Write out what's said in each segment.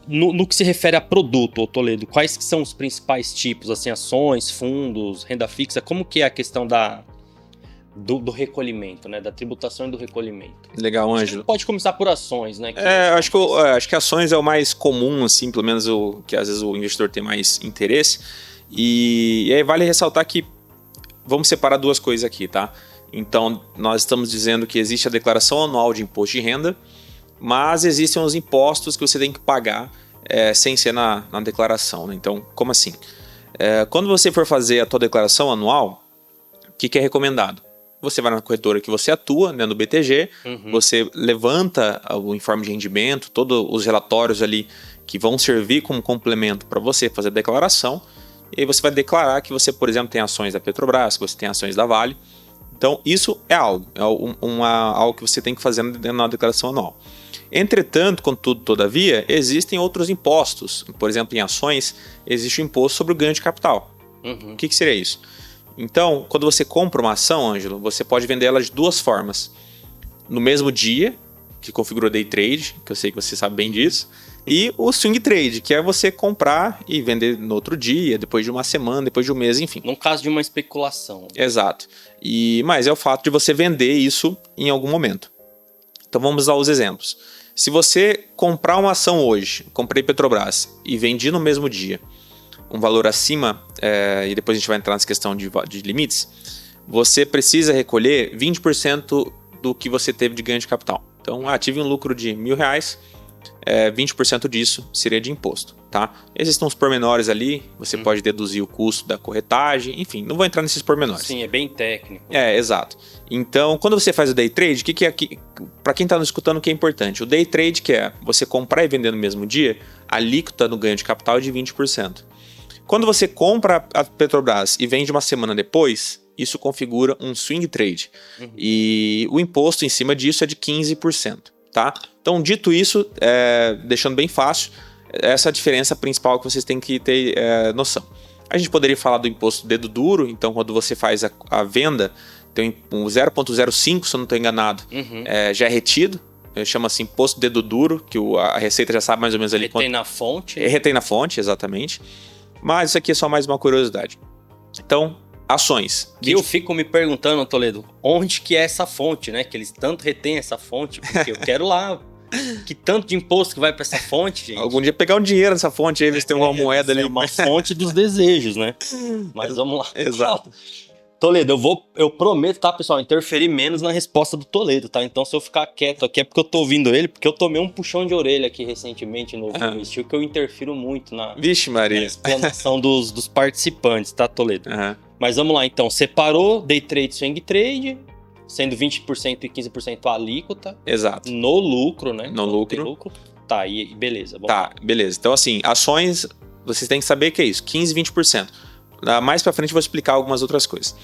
no que se refere a produto, ô Toledo, quais que são os principais tipos, assim, ações, fundos, renda fixa, como que é a questão do recolhimento, né? Da tributação e do recolhimento. Legal, Ângelo. Pode começar por ações, né? Acho que ações é o mais comum, assim, pelo menos o que às vezes o investidor tem mais interesse. E aí vale ressaltar que vamos separar duas coisas aqui, tá? Então, nós estamos dizendo que existe a declaração anual de imposto de renda, mas existem os impostos que você tem que pagar sem ser na declaração, né? Então, como assim? Quando você for fazer a tua declaração anual, o que é recomendado? Você vai na corretora que você atua, né, no BTG, você levanta o informe de rendimento, todos os relatórios ali que vão servir como complemento para você fazer a declaração, e aí você vai declarar que você, por exemplo, tem ações da Petrobras, que você tem ações da Vale. Então, isso é algo que você tem que fazer na declaração anual. Entretanto, contudo, todavia, existem outros impostos. Por exemplo, em ações, existe o imposto sobre o ganho de capital. O que seria isso? Então, quando você compra uma ação, Ângelo, você pode vender ela de duas formas. No mesmo dia, que configura day trade, que eu sei que você sabe bem disso, e o swing trade, que é você comprar e vender no outro dia, depois de uma semana, depois de um mês, enfim. No caso de uma especulação. Exato. Mas é o fato de você vender isso em algum momento. Então vamos usar os exemplos. Se você comprar uma ação hoje, comprei Petrobras e vendi no mesmo dia, um valor acima, e depois a gente vai entrar nessa questão de limites, você precisa recolher 20% do que você teve de ganho de capital. Então, tive um lucro de R$1.000, 20% disso seria de imposto, tá? Existem uns pormenores ali, você pode deduzir o custo da corretagem, enfim, não vou entrar nesses pormenores. Sim, é bem técnico. Exato. Então, quando você faz o day trade, para quem está nos escutando, o que é importante? O day trade, que é você comprar e vender no mesmo dia, a alíquota no ganho de capital é de 20%. Quando você compra a Petrobras e vende uma semana depois, isso configura um swing trade. E o imposto em cima disso é de 15%. Tá? Então, dito isso, deixando bem fácil, essa é a diferença principal que vocês têm que ter noção. A gente poderia falar do imposto dedo duro, então quando você faz a venda, tem um 0,05, se eu não estou enganado, já é retido, chama assim imposto dedo duro, que a Receita já sabe mais ou menos ali. Retém na fonte. Retém na fonte, exatamente. Mas isso aqui é só mais uma curiosidade. Então, ações. Eu fico me perguntando, Toledo, onde que é essa fonte, né? Que eles tanto retêm essa fonte, porque eu quero lá que tanto de imposto que vai para essa fonte, gente. Algum dia pegar um dinheiro nessa fonte, aí eles têm uma moeda ali. É uma fonte dos desejos, né? Mas vamos lá. Exato. Toledo, eu prometo, tá, pessoal, interferir menos na resposta do Toledo, tá? Então, se eu ficar quieto aqui é porque eu tô ouvindo ele, porque eu tomei um puxão de orelha aqui recentemente no Investir, que eu interfiro muito na explanação dos participantes, tá, Toledo? Mas vamos lá, então. Separou day trade, swing trade, sendo 20% e 15% a alíquota. Exato. No lucro, né? No lucro. Tá, e beleza. Beleza. Então, assim, ações, vocês têm que saber que é isso, 15% e 20%. Mais pra frente eu vou explicar algumas outras coisas.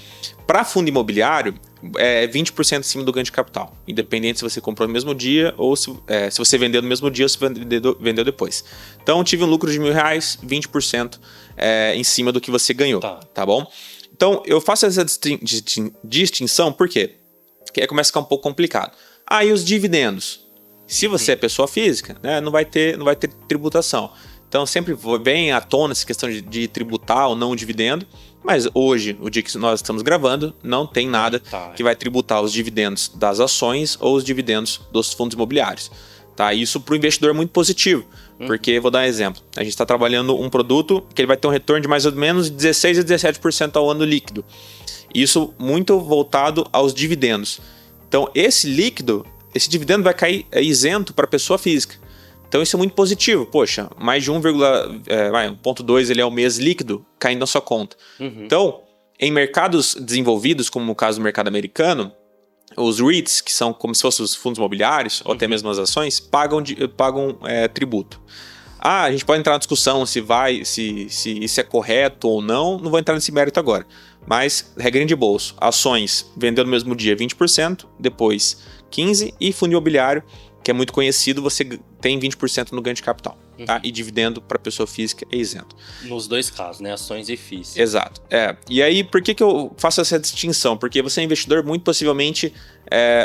Para fundo imobiliário, é 20% acima do ganho de capital, independente se você comprou no mesmo dia ou se você vendeu no mesmo dia ou se vendeu depois. Então, eu tive um lucro de R$1.000, 20% em cima do que você ganhou, tá bom? Então, eu faço essa distinção, por quê? Porque aí começa a ficar um pouco complicado. E os dividendos? Se você é pessoa física, né, não vai ter tributação. Então, sempre vem à tona essa questão de tributar ou não o dividendo, mas hoje, o dia que nós estamos gravando, não tem nada que vai tributar os dividendos das ações ou os dividendos dos fundos imobiliários. Tá? Isso para o investidor é muito positivo, porque, vou dar um exemplo, a gente está trabalhando um produto que ele vai ter um retorno de mais ou menos 16% a 17% ao ano líquido. Isso muito voltado aos dividendos. Então, esse dividendo vai cair isento para a pessoa física. Então isso é muito positivo. Poxa, mais de 1,2 ele é o mês líquido caindo na sua conta. Então, em mercados desenvolvidos, como no caso do mercado americano, os REITs, que são como se fossem os fundos imobiliários, ou até mesmo as ações, pagam tributo. A gente pode entrar na discussão se isso é correto ou não vou entrar nesse mérito agora. Mas, regrinha de bolso, ações vendendo no mesmo dia 20%, depois 15%, e fundo imobiliário, que é muito conhecido, você tem 20% no ganho de capital. Tá? E dividendo para pessoa física é isento. Nos dois casos, né? Ações e FIIs. Exato. E aí, por que eu faço essa distinção? Porque você é investidor, muito possivelmente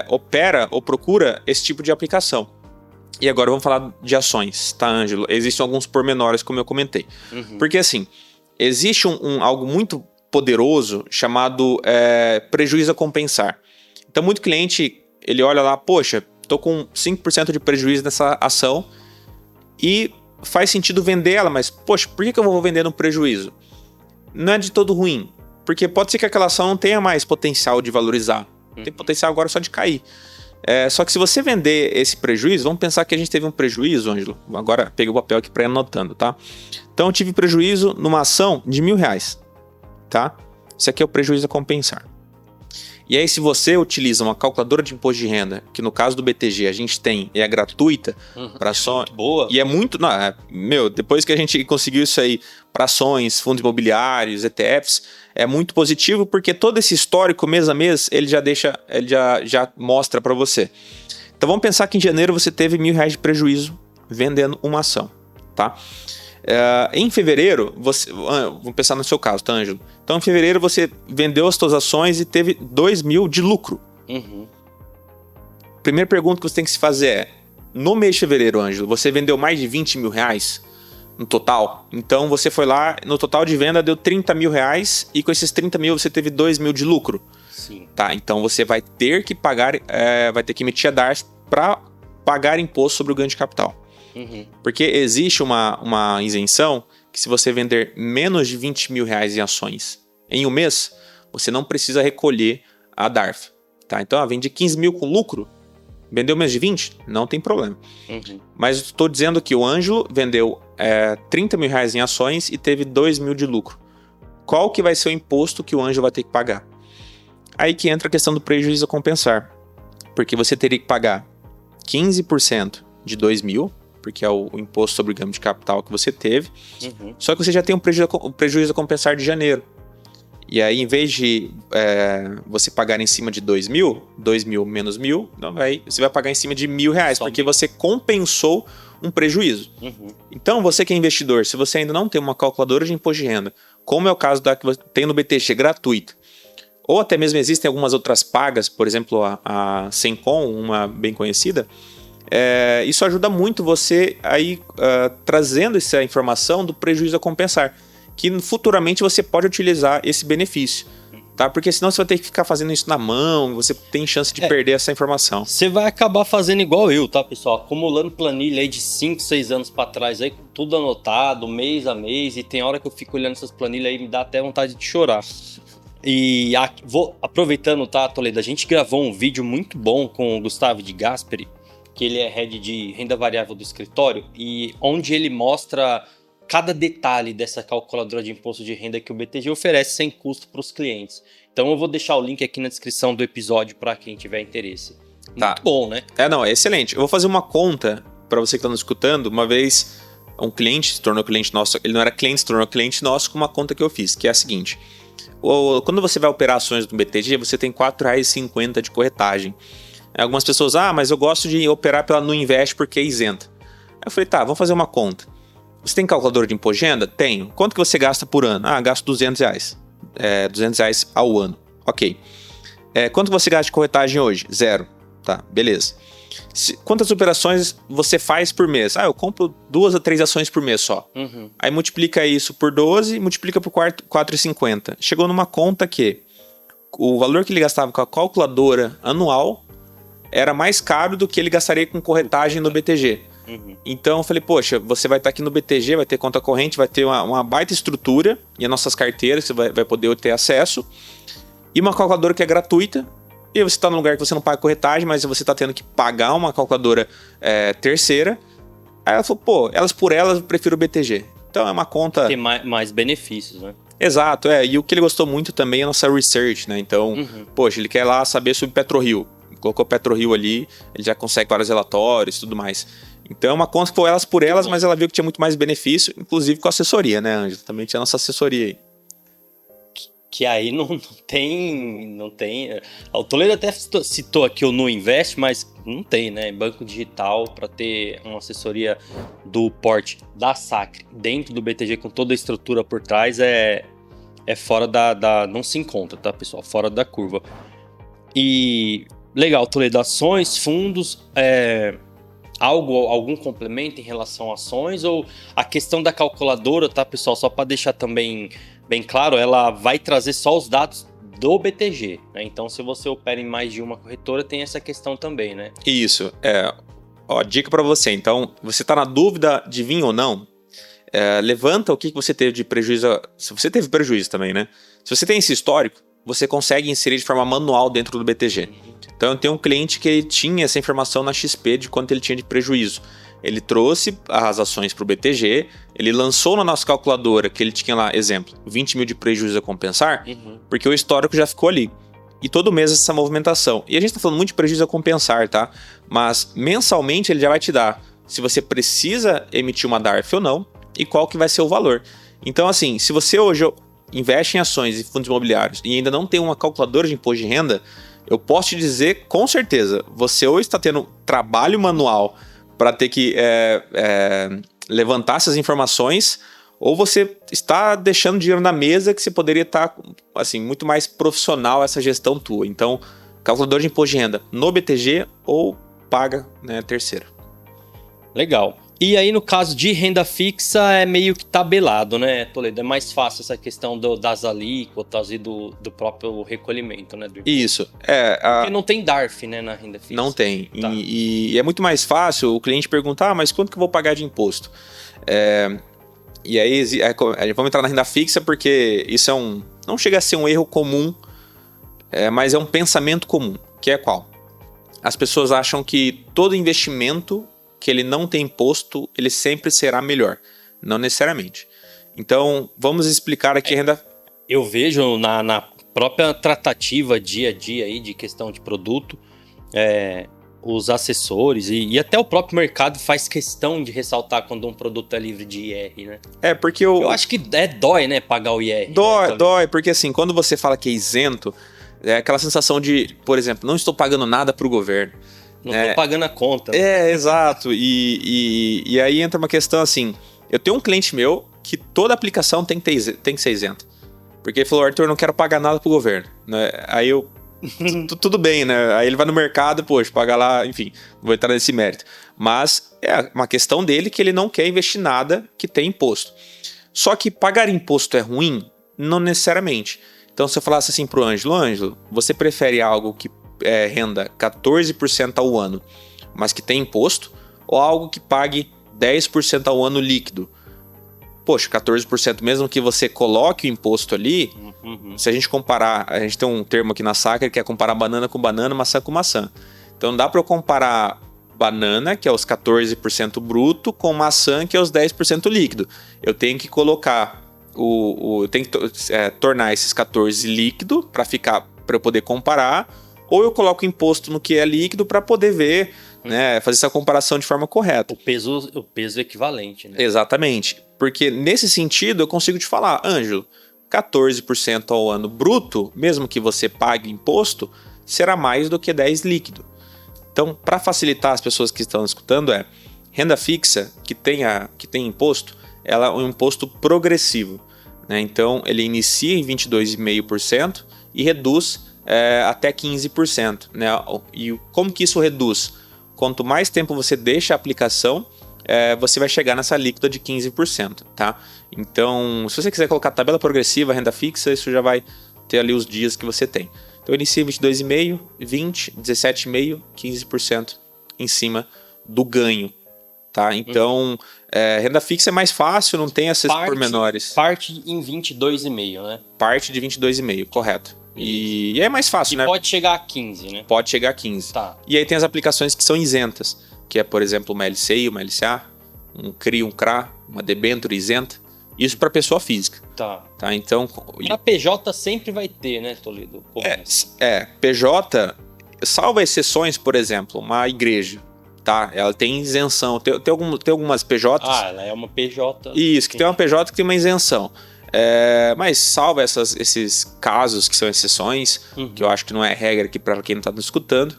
opera ou procura esse tipo de aplicação. E agora vamos falar de ações, tá, Ângelo? Existem alguns pormenores, como eu comentei. Porque assim, existe algo muito poderoso chamado prejuízo a compensar. Então, muito cliente, ele olha lá, poxa, tô com 5% de prejuízo nessa ação e faz sentido vender ela, mas, poxa, por que eu vou vender no prejuízo? Não é de todo ruim, porque pode ser que aquela ação não tenha mais potencial de valorizar. Tem potencial agora só de cair. Só que se você vender esse prejuízo, vamos pensar que a gente teve um prejuízo, Ângelo. Agora peguei o papel aqui para ir anotando, tá? Então eu tive prejuízo numa ação de R$1.000, tá? Isso aqui é o prejuízo a compensar. E aí, se você utiliza uma calculadora de imposto de renda, que no caso do BTG a gente tem e é gratuita para ações. Boa. E é muito. Não, depois que a gente conseguiu isso aí para ações, fundos imobiliários, ETFs, é muito positivo porque todo esse histórico mês a mês ele já mostra para você. Então vamos pensar que em janeiro você teve R$1.000 de prejuízo vendendo uma ação, tá? Em fevereiro, vamos pensar no seu caso, tá, Ângelo? Então, em fevereiro, você vendeu as suas ações e teve R$2.000 de lucro. Primeira pergunta que você tem que se fazer é: no mês de fevereiro, Ângelo, você vendeu mais de R$20.000 no total? Então, você foi lá, no total de venda deu R$30.000 e com esses R$30.000 você teve R$2.000 de lucro. Sim. Tá, então você vai ter que pagar, vai ter que emitir a DARF para pagar imposto sobre o ganho de capital. Porque existe uma isenção que se você vender menos de R$20.000 em ações em um mês, você não precisa recolher a DARF. Tá? Então, vende 15.000 com lucro, vendeu menos de 20, não tem problema. Mas estou dizendo que o Ângelo vendeu R$30.000 em ações e teve R$2.000 de lucro. Qual que vai ser o imposto que o Ângelo vai ter que pagar? Aí que entra a questão do prejuízo a compensar. Porque você teria que pagar 15% de R$2.000, porque é o imposto sobre o ganho de capital que você teve. Só que você já tem um prejuízo a compensar de janeiro. E aí, em vez de você pagar em cima de R$2.000 menos 1.000, você vai pagar em cima de R$1.000, porque você compensou um prejuízo. Então, você que é investidor, se você ainda não tem uma calculadora de imposto de renda, como é o caso da que você tem no BTG gratuita, ou até mesmo existem algumas outras pagas, por exemplo, a Sencom, uma bem conhecida, isso ajuda muito você aí trazendo essa informação do prejuízo a compensar, que futuramente você pode utilizar esse benefício, tá? Porque senão você vai ter que ficar fazendo isso na mão, você tem chance de perder essa informação. Você vai acabar fazendo igual eu, tá, pessoal? Acumulando planilha aí de 5, 6 anos para trás, aí, tudo anotado, mês a mês, e tem hora que eu fico olhando essas planilhas aí e me dá até vontade de chorar. E aproveitando, tá, Toledo, a gente gravou um vídeo muito bom com o Gustavo de Gasperi, que ele é head de renda variável do escritório, e onde ele mostra cada detalhe dessa calculadora de imposto de renda que o BTG oferece sem custo para os clientes. Então eu vou deixar o link aqui na descrição do episódio para quem tiver interesse. Muito bom, né? É excelente. Eu vou fazer uma conta para você que está nos escutando. Uma vez um cliente se tornou cliente nosso, ele não era cliente, se tornou cliente nosso com uma conta que eu fiz, que é a seguinte: quando você vai operar ações do BTG, você tem R$4,50 de corretagem. Algumas pessoas, mas eu gosto de operar pela Nuinvest porque é isenta. Eu falei, tá, vamos fazer uma conta. Você tem calculadora de imposto de renda? Tenho. Quanto que você gasta por ano? Gasto R$200. R$200 ao ano. Ok. Quanto você gasta de corretagem hoje? 0. Tá, beleza. Quantas operações você faz por mês? Eu compro 2 a 3 ações por mês só. Aí multiplica isso por 12 e multiplica por R$4,50. Chegou numa conta que o valor que ele gastava com a calculadora anual era mais caro do que ele gastaria com corretagem no BTG. Então eu falei, poxa, você vai estar aqui no BTG, vai ter conta corrente, vai ter uma baita estrutura e as nossas carteiras, você vai poder ter acesso, e uma calculadora que é gratuita, e você está num lugar que você não paga corretagem, mas você está tendo que pagar uma calculadora terceira. Aí ela falou, elas por elas eu prefiro o BTG. Então é uma conta... Tem mais benefícios, né? Exato, e o que ele gostou muito também é a nossa research, né? Então, poxa, ele quer lá saber sobre PetroRio. Colocou PetroRio ali, ele já consegue vários relatórios e tudo mais. Então é uma conta que foi elas por elas, mas ela viu que tinha muito mais benefício, inclusive com a assessoria, né, Ângelo? Também tinha a nossa assessoria aí. Que aí não tem... O Toledo até citou aqui o Nuinvest, mas não tem, né? Banco digital para ter uma assessoria do porte da Sacre dentro do BTG com toda a estrutura por trás é fora não se encontra, tá, pessoal? Fora da curva. E... Legal, Toledo, ações, fundos, algum complemento em relação a ações? Ou a questão da calculadora, tá, pessoal? Só para deixar também bem claro, ela vai trazer só os dados do BTG, né? Então, se você opera em mais de uma corretora, tem essa questão também, né? Isso. Ó, dica para você. Então, você está na dúvida de vir ou não, levanta o que você teve de prejuízo. Se você teve prejuízo também, né? Se você tem esse histórico, você consegue inserir de forma manual dentro do BTG. Então, eu tenho um cliente que ele tinha essa informação na XP de quanto ele tinha de prejuízo. Ele trouxe as ações para o BTG, ele lançou na nossa calculadora que ele tinha lá, exemplo, 20 mil de prejuízo a compensar, porque o histórico já ficou ali. E todo mês essa movimentação. E a gente está falando muito de prejuízo a compensar, tá? Mas mensalmente ele já vai te dar se você precisa emitir uma DARF ou não e qual que vai ser o valor. Então, assim, se você hoje investe em ações e fundos imobiliários e ainda não tem uma calculadora de imposto de renda, eu posso te dizer com certeza, você ou está tendo trabalho manual para ter que levantar essas informações, ou você está deixando dinheiro na mesa que você poderia estar assim, muito mais profissional essa gestão tua. Então, calculador de imposto de renda no BTG ou paga, né, terceiro. Legal. E aí, no caso de renda fixa, é meio que tabelado, né, Toledo? É mais fácil essa questão das alíquotas e do próprio recolhimento, né? Isso. Porque não tem DARF, né, na renda fixa. Não tem. Tá. E é muito mais fácil o cliente perguntar, mas quanto que eu vou pagar de imposto? E aí, vamos entrar na renda fixa porque isso não chega a ser um erro comum, mas é um pensamento comum, que é qual? As pessoas acham que todo investimento que ele não tem imposto, ele sempre será melhor. Não necessariamente. Então, vamos explicar aqui a renda... Eu vejo na própria tratativa dia a dia aí de questão de produto, os assessores e até o próprio mercado faz questão de ressaltar quando um produto é livre de IR, né? Porque eu acho que dói, né, pagar o IR. Dói, porque assim, quando você fala que é isento, é aquela sensação de, por exemplo, não estou pagando nada para o governo. Não estou pagando a conta. Exato. E aí entra uma questão assim, eu tenho um cliente meu que toda aplicação tem que ser isenta. Porque ele falou, Arthur, eu não quero pagar nada pro governo. Né? Aí eu... tudo bem, né? Aí ele vai no mercado, poxa, paga lá, enfim, não vou entrar nesse mérito. Mas é uma questão dele que ele não quer investir nada que tem imposto. Só que pagar imposto é ruim? Não necessariamente. Então, se eu falasse assim pro Ângelo, você prefere algo que renda 14% ao ano, mas que tem imposto, ou algo que pague 10% ao ano líquido? Poxa, 14%, mesmo que você coloque o imposto ali, se a gente comparar, a gente tem um termo aqui na Sacra que é comparar banana com banana, maçã com maçã. Então dá para eu comparar banana, que é os 14% bruto, com maçã, que é os 10% líquido. Eu tenho que colocar eu tenho que tornar esses 14 líquido para eu poder comparar, ou eu coloco imposto no que é líquido para poder ver, né, fazer essa comparação de forma correta. O peso equivalente, né? Exatamente. Porque nesse sentido eu consigo te falar, Ângelo, 14% ao ano bruto, mesmo que você pague imposto, será mais do que 10 líquido. Então, para facilitar as pessoas que estão escutando, renda fixa que tem imposto, ela é um imposto progressivo. Né? Então, ele inicia em 22,5% e reduz até 15%. Né? E como que isso reduz? Quanto mais tempo você deixa a aplicação, você vai chegar nessa líquida de 15%. Tá? Então, se você quiser colocar tabela progressiva, renda fixa, isso já vai ter ali os dias que você tem. Então, inicia 22,5%, 20%, 17,5%, 15% em cima do ganho. Tá? Então, renda fixa é mais fácil, não tem esses pormenores. Parte em 22,5%, né? Parte de 22,5%, correto. E é mais fácil, né? Pode chegar a 15%, né? Pode chegar a 15%. Tá. E aí tem as aplicações que são isentas, que é, por exemplo, uma LCI, uma LCA, um CRI, um CRA, uma debênture isenta. Isso para pessoa física. Tá. Então, a PJ sempre vai ter, né, Toledo? PJ, salvo exceções, por exemplo, uma igreja. Tá? Ela tem isenção. Tem algumas PJs... ela é uma PJ... Isso, que tem uma PJ que tem uma isenção. Mas salva esses casos que são exceções, que eu acho que não é regra aqui para quem não está nos escutando.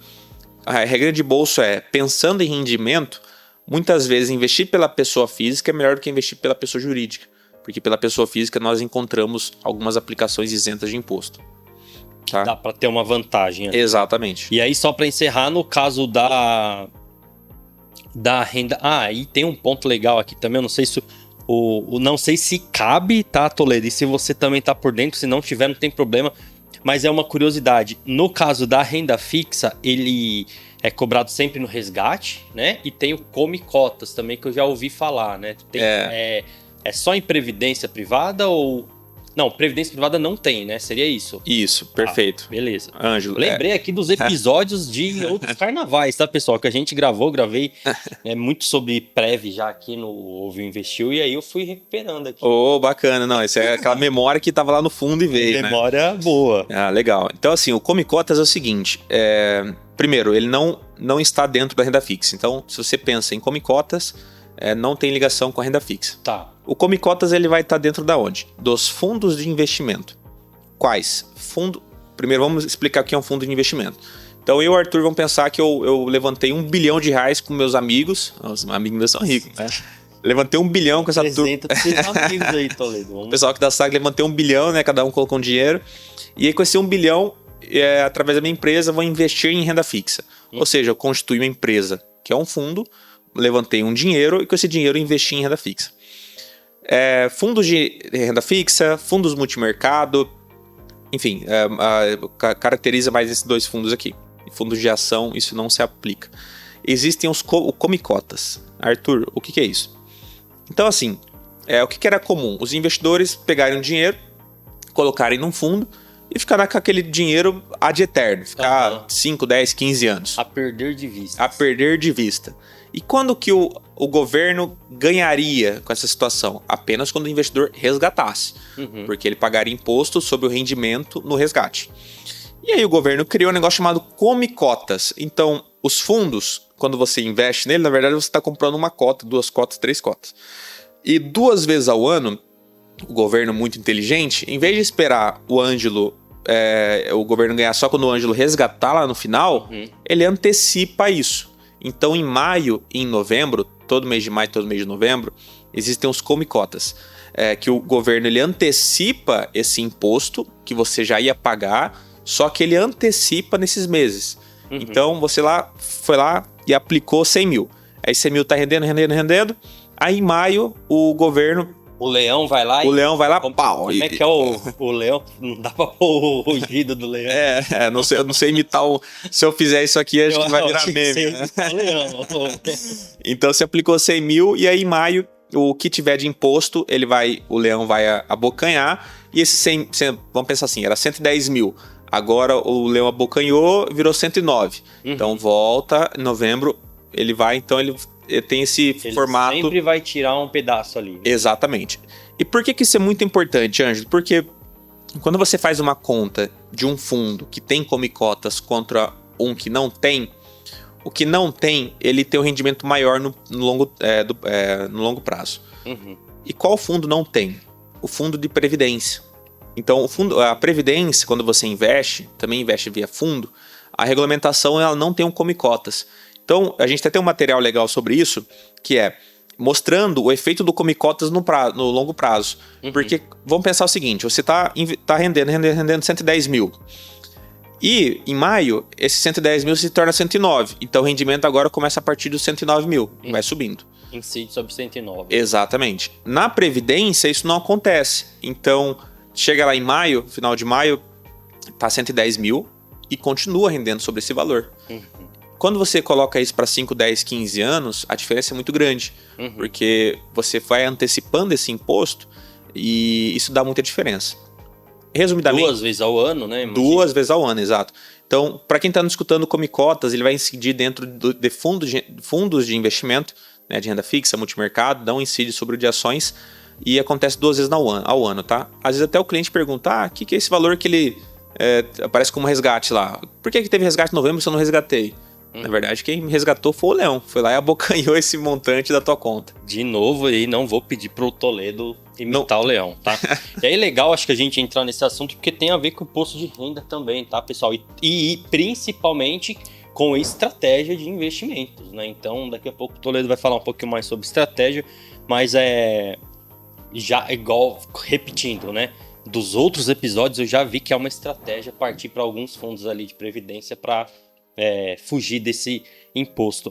A regra de bolso pensando em rendimento, muitas vezes investir pela pessoa física é melhor do que investir pela pessoa jurídica. Porque pela pessoa física nós encontramos algumas aplicações isentas de imposto. Tá? Dá para ter uma vantagem. Exatamente. E aí, só para encerrar, no caso da da renda... e tem um ponto legal aqui também, eu não sei se não sei se cabe, tá, Toledo? E se você também tá por dentro, se não tiver, não tem problema. Mas é uma curiosidade. No caso da renda fixa, ele é cobrado sempre no resgate, né? E tem o come cotas também, que eu já ouvi falar, né? É só em previdência privada ou... Não, previdência privada não tem, né? Seria isso. Isso, perfeito. Beleza. Ângelo. Lembrei aqui dos episódios de outros carnavais, tá, pessoal? Que a gente gravei muito sobre Prev já aqui no Ouviu Investiu, e aí eu fui recuperando aqui. Bacana. Não, isso é aquela memória que tava lá no fundo e veio, memória boa. Legal. Então, assim, o Come Cotas é o seguinte, primeiro, ele não está dentro da renda fixa. Então, se você pensa em Come Cotas, não tem ligação com a renda fixa. Tá. O Come Cotas ele vai estar dentro da onde? Dos fundos de investimento. Quais? Primeiro vamos explicar o que é um fundo de investimento. Então eu e o Arthur vamos pensar que eu levantei R$1 bilhão com meus amigos. Os amigos meus são ricos, né? Levantei 1 bilhão com essa turma. Amigos aí, Toledo. O pessoal que da SAG levantei 1 bilhão, né? Cada um colocou um dinheiro. E aí com esse 1 bilhão, através da minha empresa, eu vou investir em renda fixa. Ou seja, eu constituí uma empresa que é um fundo, levantei um dinheiro e com esse dinheiro eu investi em renda fixa. Fundos de renda fixa, fundos multimercado, enfim, caracteriza mais esses dois fundos aqui. Fundos de ação, isso não se aplica. Existem o Come Cotas. Arthur, o que é isso? Então, assim, o que era comum? Os investidores pegarem o dinheiro, colocarem num fundo e ficar com aquele dinheiro ad eterno, ficar 5, 10, 15 anos. A perder de vista. E quando que o governo ganharia com essa situação? Apenas quando o investidor resgatasse, porque ele pagaria imposto sobre o rendimento no resgate. E aí o governo criou um negócio chamado Come Cotas. Então, os fundos, quando você investe nele, na verdade você está comprando uma cota, 2 cotas, 3 cotas. E 2 vezes ao ano, o governo muito inteligente, em vez de esperar o Ângelo, o governo ganhar só quando o Ângelo resgatar lá no final, ele antecipa isso. Então, em maio e em novembro, todo mês de maio e todo mês de novembro, existem os Come Cotas, que o governo ele antecipa esse imposto que você já ia pagar, só que ele antecipa nesses meses. Então, você foi lá e aplicou 100 mil. Aí 100 mil tá rendendo. Aí em maio, o governo... O leão vai lá pau. Como é que é o leão? Não dá pra pôr o rugido do leão. Eu não sei imitar se eu fizer isso aqui, acho que vai virar meme. Né? Então você aplicou 100 mil e aí em maio, o que tiver de imposto, o leão vai abocanhar. E esse 100, vamos pensar assim, era 110 mil. Agora o leão abocanhou, virou 109. Então volta, em novembro, ele tem esse formato... Ele sempre vai tirar um pedaço ali. Né? Exatamente. E por que isso é muito importante, Ângelo? Porque quando você faz uma conta de um fundo que tem Come Cotas contra um que não tem, o que não tem, ele tem um rendimento maior no longo prazo. E qual fundo não tem? O fundo de previdência. Então, a previdência, quando você também investe via fundo, a regulamentação ela não tem um Come Cotas. Então, a gente até tem um material legal sobre isso, que é mostrando o efeito do Come Cotas no longo prazo. Porque, vamos pensar o seguinte, você está rendendo 110 mil. E, em maio, esse 110 mil se torna 109. Então, o rendimento agora começa a partir dos 109 mil, vai subindo. Incide sobre 109. Exatamente. Na Previdência, isso não acontece. Então, chega lá em maio, final de maio, está 110 mil e continua rendendo sobre esse valor. Quando você coloca isso para 5, 10, 15 anos, a diferença é muito grande. Porque você vai antecipando esse imposto e isso dá muita diferença. Resumidamente... 2 vezes ao ano, né? 2 vezes ao ano, exato. Então, para quem está nos escutando Come Cotas, ele vai incidir dentro de fundos de investimento, né, de renda fixa, multimercado, não incide sobre o de ações e acontece 2 vezes ao ano, tá? Às vezes até o cliente pergunta, o que é esse valor que ele aparece como resgate lá? Por que teve resgate em novembro se eu não resgatei? Na verdade, quem me resgatou foi o leão. Foi lá e abocanhou esse montante da tua conta. De novo, aí não vou pedir pro Toledo imitar o leão, tá? E aí é legal, acho que a gente entrar nesse assunto, porque tem a ver com o imposto de renda também, tá, pessoal? E principalmente com estratégia de investimentos, né? Então, daqui a pouco o Toledo vai falar um pouquinho mais sobre estratégia, mas já igual, repetindo, né? Dos outros episódios, eu já vi que é uma estratégia partir para alguns fundos ali de previdência para fugir desse imposto.